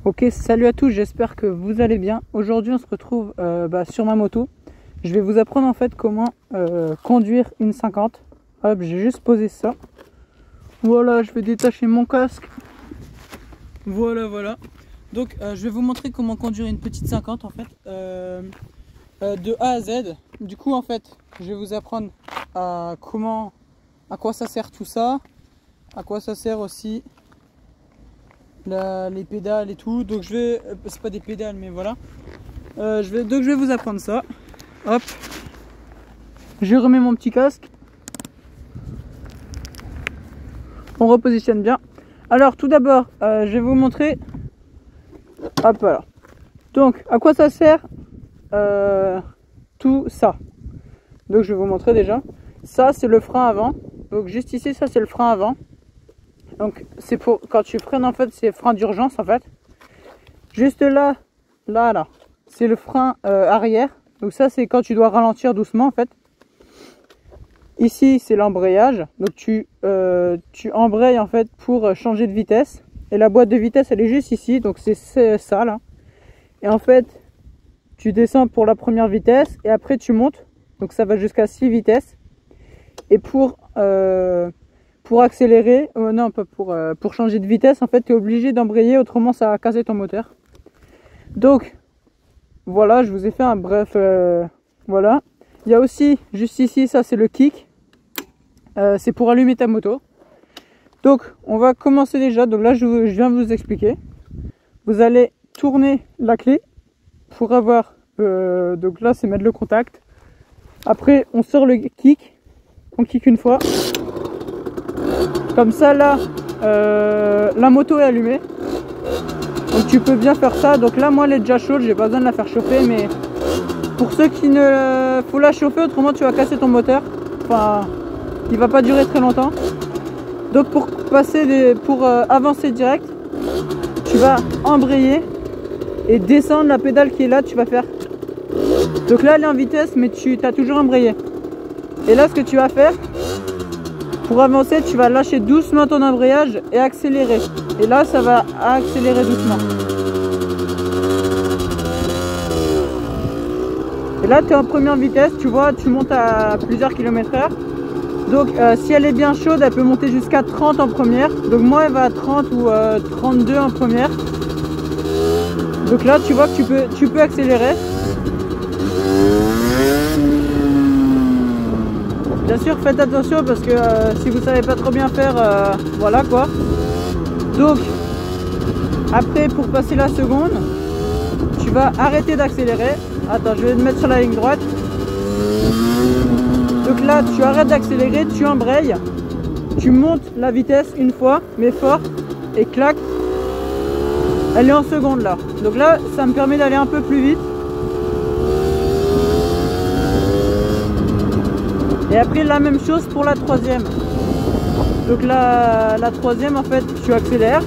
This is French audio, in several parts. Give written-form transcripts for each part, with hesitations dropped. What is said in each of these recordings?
Ok, salut à tous, j'espère que vous allez bien. Aujourd'hui on se retrouve sur ma moto. Je vais vous apprendre en fait comment conduire une 50. Hop, j'ai juste posé ça. Voilà, je vais détacher mon casque. Voilà. Donc je vais vous montrer comment conduire une petite 50 en fait. De A à Z. Du coup en fait, je vais vous apprendre à quoi ça sert tout ça. À quoi ça sert aussi les pédales et tout. Donc je vais, c'est pas des pédales mais voilà. Donc je vais vous apprendre ça. Hop, je remets mon petit casque. On repositionne bien. Alors tout d'abord, je vais vous montrer. Hop voilà. Donc à quoi ça sert tout ça. Donc je vais vous montrer déjà. Ça c'est le frein avant. Donc juste ici ça c'est le frein avant. Donc c'est pour quand tu freines en fait, c'est frein d'urgence en fait. Juste là, c'est le frein arrière. Donc ça c'est quand tu dois ralentir doucement en fait. Ici c'est l'embrayage. Donc tu embrayes en fait pour changer de vitesse. Et la boîte de vitesse elle est juste ici. Donc c'est ça là. Et en fait tu descends pour la première vitesse et après tu montes. Donc ça va jusqu'à 6 vitesses. Et pour accélérer, non pas pour changer de vitesse, en fait tu es obligé d'embrayer, autrement ça va casser ton moteur. Donc voilà, je vous ai fait un bref voilà. Il y a aussi juste ici, ça c'est le kick, c'est pour allumer ta moto. Donc on va commencer déjà. Donc là je viens vous expliquer. Vous allez tourner la clé pour avoir donc là c'est mettre le contact. Après on sort le kick, on kick une fois. Comme ça là, la moto est allumée. Donc tu peux bien faire ça. Donc là moi elle est déjà chaude, j'ai pas besoin de la faire chauffer. Mais pour ceux qui ne... faut la chauffer, autrement tu vas casser ton moteur. Enfin, il va pas durer très longtemps. Donc pour avancer direct, tu vas embrayer et descendre la pédale qui est là, tu vas faire. Donc là elle est en vitesse mais tu as toujours embrayé. Et là ce que tu vas faire, pour avancer, tu vas lâcher doucement ton embrayage et accélérer. Et là, ça va accélérer doucement. Et là, tu es en première vitesse, tu vois, tu montes à plusieurs km/h. Donc, si elle est bien chaude, elle peut monter jusqu'à 30 en première. Donc, moi, elle va à 30 ou 32 en première. Donc là, tu vois que tu peux accélérer. Bien sûr, faites attention parce que si vous savez pas trop bien faire, voilà quoi. Donc, après, pour passer la seconde, tu vas arrêter d'accélérer. Attends, je vais te mettre sur la ligne droite. Donc là, tu arrêtes d'accélérer, tu embrayes, tu montes la vitesse une fois, mais fort, et clac, elle est en seconde là. Donc là, ça me permet d'aller un peu plus vite. Et après la même chose pour la troisième. Donc la troisième en fait tu accélères.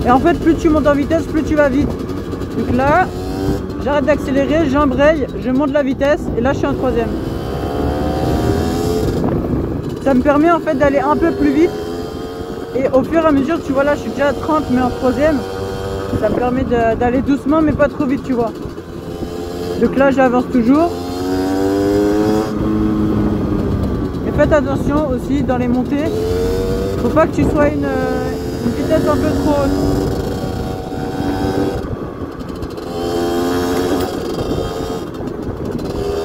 Et en fait plus tu montes en vitesse, plus tu vas vite. Donc là j'arrête d'accélérer, j'embraye, je monte la vitesse et là je suis en troisième. Ça me permet en fait d'aller un peu plus vite. Et au fur et à mesure, tu vois là je suis déjà à 30 mais en troisième. Ça me permet d'aller doucement mais pas trop vite tu vois. Donc là j'avance toujours. Faites attention aussi dans les montées, faut pas que tu sois une vitesse un peu trop haute.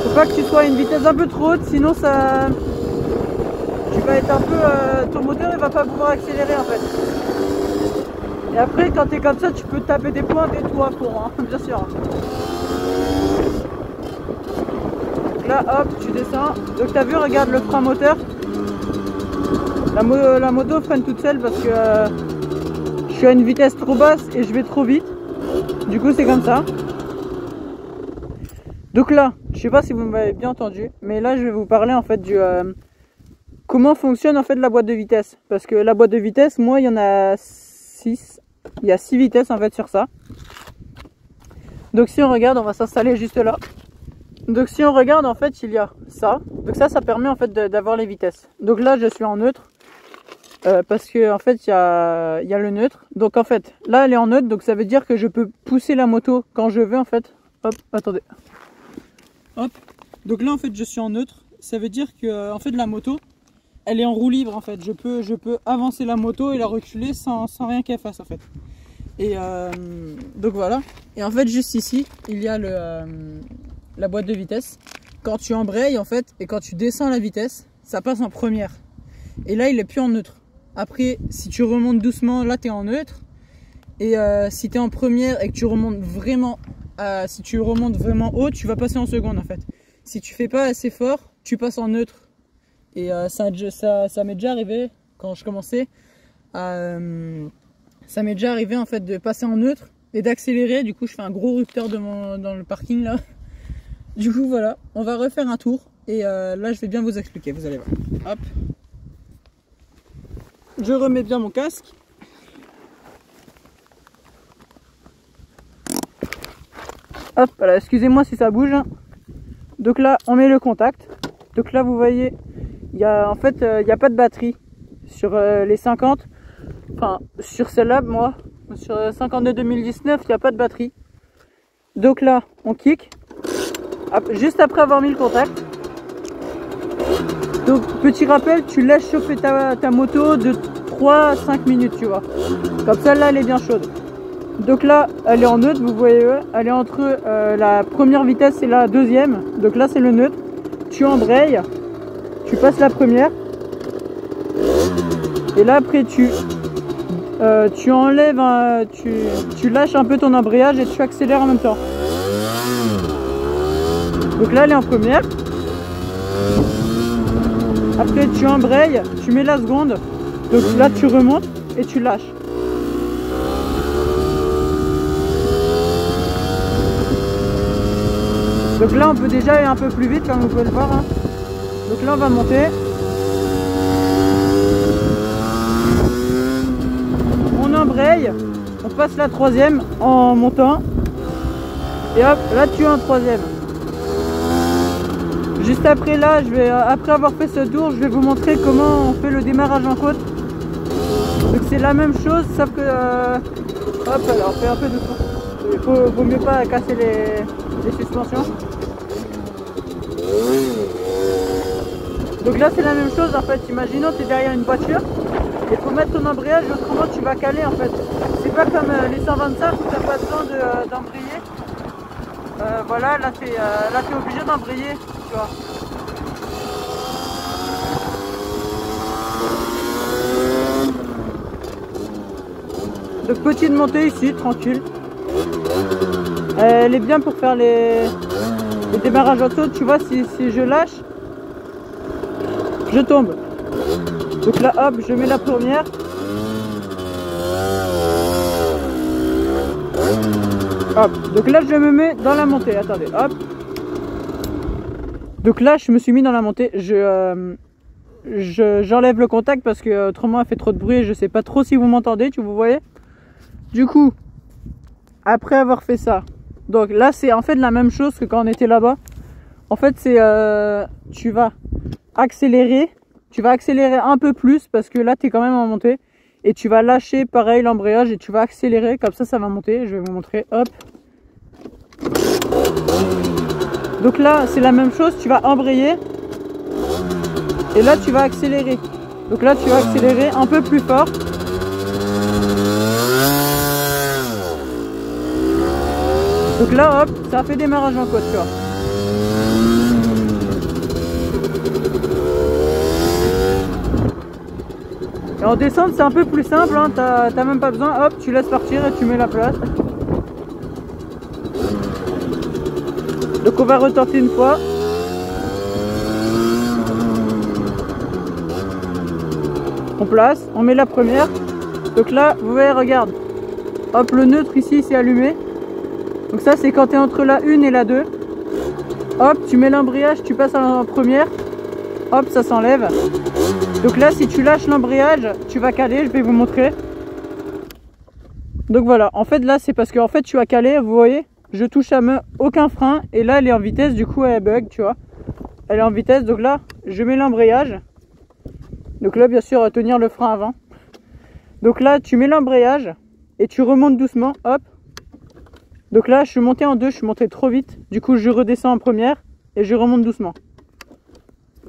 Faut pas que tu sois une vitesse un peu trop haute, sinon ça, tu vas être un peu, ton moteur il va pas pouvoir accélérer en fait. Et après quand tu es comme ça, tu peux taper des pointes et tout à fond, hein, bien sûr. Là hop tu descends. Donc t'as vu, regarde le frein moteur. La moto freine toute seule parce que je suis à une vitesse trop basse et je vais trop vite. Du coup c'est comme ça. Donc là, je sais pas si vous m'avez bien entendu, mais là je vais vous parler en fait du comment fonctionne en fait la boîte de vitesse. Parce que la boîte de vitesse, moi il y en a 6. Il y a 6 vitesses en fait sur ça. Donc si on regarde, on va s'installer juste là. Donc si on regarde en fait il y a ça. Donc ça permet en fait d'avoir les vitesses. Donc là je suis en neutre. parce que en fait il y a le neutre. Donc en fait là elle est en neutre, donc ça veut dire que je peux pousser la moto quand je veux en fait. Hop, attendez. Hop. Donc là en fait je suis en neutre. Ça veut dire que en fait la moto elle est en roue libre en fait. Je peux avancer la moto et la reculer sans rien qu'elle fasse en fait. Et donc voilà. Et en fait juste ici il y a la boîte de vitesse. Quand tu embrayes en fait et quand tu descends la vitesse, ça passe en première. Et là il est plus en neutre. Après si tu remontes doucement, là tu es en neutre. Et si tu es en première et que tu remontes vraiment haut, tu vas passer en seconde en fait. Si tu fais pas assez fort, tu passes en neutre. Et ça m'est déjà arrivé quand je commençais. Ça m'est déjà arrivé en fait de passer en neutre et d'accélérer. Du coup je fais un gros rupteur dans le parking là. Du coup voilà, on va refaire un tour et là je vais bien vous expliquer, vous allez voir. Hop. Je remets bien mon casque. Hop, voilà, excusez-moi si ça bouge. Donc là on met le contact. Donc là vous voyez, il y a en fait il n'y a pas de batterie sur les 50. Enfin sur celle-là, moi, sur 52 2019, il n'y a pas de batterie. Donc là on kick. Juste après avoir mis le contact. Donc petit rappel, tu laisses chauffer ta moto de 3 à 5 minutes, tu vois. Comme ça là elle est bien chaude. Donc là elle est en neutre, vous voyez, elle est entre la première vitesse et la deuxième. Donc là c'est le neutre. Tu embrayes, tu passes la première. Et là après tu enlèves, tu lâches un peu ton embrayage et tu accélères en même temps. Donc là elle est en première. Après tu embrayes, tu mets la seconde. Donc là tu remontes et tu lâches. Donc là on peut déjà aller un peu plus vite comme vous pouvez le voir. Hein. Donc là on va monter. On embraye, on passe la troisième en montant. Et hop, là tu es en troisième. Juste après là, après avoir fait ce tour, je vais vous montrer comment on fait le démarrage en côte. Donc c'est la même chose, sauf que hop, alors on fait un peu de tour. Il vaut mieux pas casser les suspensions. Donc là c'est la même chose en fait. Imaginons tu es derrière une voiture. Il faut mettre ton embrayage, autrement tu vas caler en fait. C'est pas comme les 125 où tu n'as pas besoin d'embrayer. Voilà, là tu es obligé d'embrayer, tu vois. Donc petite montée ici, tranquille. Elle est bien pour faire les démarrages auto, tu vois, si je lâche, je tombe. Donc là hop, je mets la première. Hop, donc là je me mets dans la montée, attendez, hop. Donc là je me suis mis dans la montée, j'enlève le contact parce que autrement elle fait trop de bruit et je sais pas trop si vous m'entendez, vous voyez. Du coup, après avoir fait ça, donc là c'est en fait la même chose que quand on était là-bas. En fait c'est, tu vas accélérer un peu plus parce que là tu es quand même en montée. Et tu vas lâcher pareil l'embrayage et tu vas accélérer, comme ça va monter, je vais vous montrer, hop. Donc là c'est la même chose, tu vas embrayer et là tu vas accélérer. Donc là tu vas accélérer un peu plus fort. Donc là hop, ça fait démarrage en côte, tu vois. Et en descente c'est un peu plus simple, hein. T'as même pas besoin, hop, tu laisses partir et tu mets la place. Donc on va retenter une fois. On place, on met la première. Donc là, vous voyez, regarde. Hop, le neutre ici, c'est allumé. Donc ça c'est quand tu es entre la 1 et la 2. Hop, tu mets l'embrayage, tu passes en première. Hop, ça s'enlève. Donc là, si tu lâches l'embrayage, tu vas caler, je vais vous montrer. Donc voilà, en fait là, c'est parce que en fait, tu as calé, vous voyez, je touche à aucun frein. Et là, elle est en vitesse, du coup, elle bug, tu vois. Elle est en vitesse, donc là, je mets l'embrayage. Donc là, bien sûr, tenir le frein avant. Donc là, tu mets l'embrayage et tu remontes doucement, hop. Donc là, je suis monté en deux, je suis monté trop vite. Du coup, je redescends en première et je remonte doucement.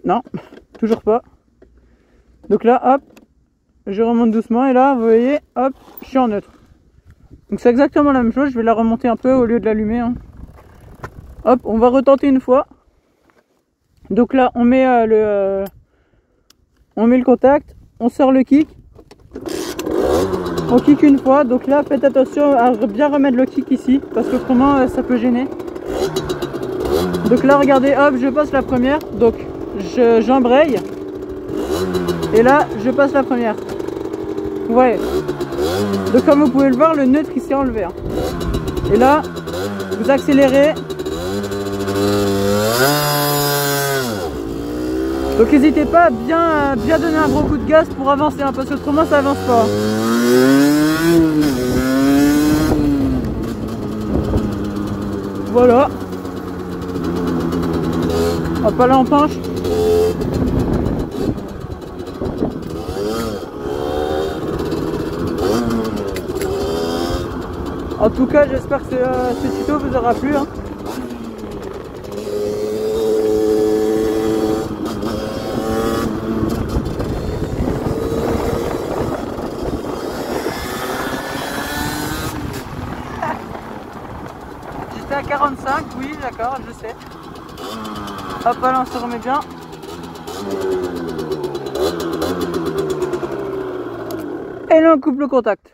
Non, toujours pas. Donc là, hop, je remonte doucement et là, vous voyez, hop, je suis en neutre. Donc c'est exactement la même chose, je vais la remonter un peu au lieu de l'allumer. Hein. Hop, on va retenter une fois. Donc là, on met le contact, on sort le kick. On kick une fois, donc là faites attention à bien remettre le kick ici, parce qu'autrement ça peut gêner. Donc là regardez, hop, je passe la première, donc j'embraye. Et là je passe la première. Ouais. Donc comme vous pouvez le voir, le neutre il s'est enlevé. Hein. Et là, vous accélérez. Donc n'hésitez pas à bien donner un gros coup de gaz pour avancer, hein, parce qu'autrement ça avance pas. Voilà. Hop là on penche. En tout cas j'espère que ce tuto vous aura plu. Hein. J'étais à 45, oui d'accord, je sais. Hop là on se remet bien. Et là on coupe le contact.